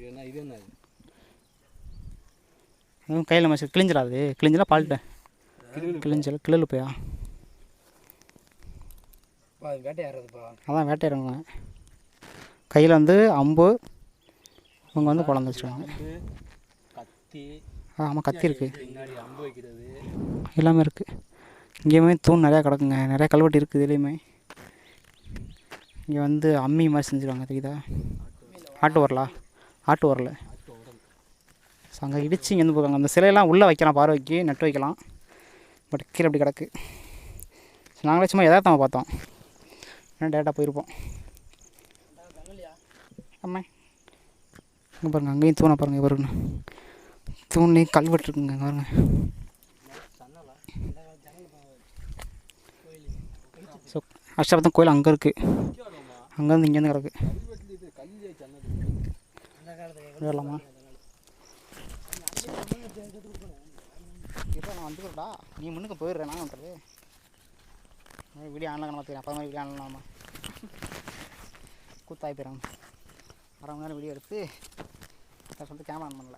இது என்ன எதுவும் கையில் மசி கிழிஞ்சிடாது. கிழிஞ்சலாம் பால்ட்டேன் கிளல் போயா வேட்டையாடுறதுப்பா. அதான் வேட்டையாடுங்க. கையில் வந்து அம்பு, இவங்க வந்து குழந்தை வச்சுருக்காங்க. கத்தி. ஆமாம் கத்தி இருக்குது, பின்னாடி அம்பு வைக்கிறது எல்லாமே இருக்குது. இங்கேயுமே தூண் நிறையா கிடக்குங்க, நிறையா கல்வெட்டு இருக்குது இதுலேயுமே. இங்கே வந்து அம்மி மாதிரி செஞ்சுருக்காங்க தெரியுதா, ஆட்டு உரல். ஸோ அங்கே இடித்து இங்கே வந்து போகிறாங்க. அந்த சிலையெல்லாம் உள்ளே வைக்கலாம், பார்வைக்கு நட்டு வைக்கலாம். பட் கீழே அப்படி கிடக்கு. ஸோ நாங்களே சும்மா எதார்த்தமாக பார்த்தோம், ஏன்னா டேரெக்டாக போயிருப்போம். ஆமாம் இங்கே பாருங்கள், அங்கேயும் தூணை பாருங்கள், பாருங்க தூண்லேயும் கல்வெட்டு இருக்குங்க பாருங்க. ஸோ ஆக்சுவலாக பார்த்தா கோயில் அங்கே இருக்குது, அங்கேருந்து இங்கேருந்து கிடக்கு. வரலாமா இப்போ நான் வந்துக்கிறேன்டா, நீ முன்னுக்கு போயிடுறேன். நான் பண்ணுறது வீடியோ ஆன்லாம் பார்த்துக்கிறேன். அப்போ மாதிரி வீடியோ ஆன்லாமா கூத்தாய் போயிடறாங்க. 1/2 மணி நேரம் வீடியோ எடுத்து சொல்லிட்டு கேமரா ஆன் பண்ணல.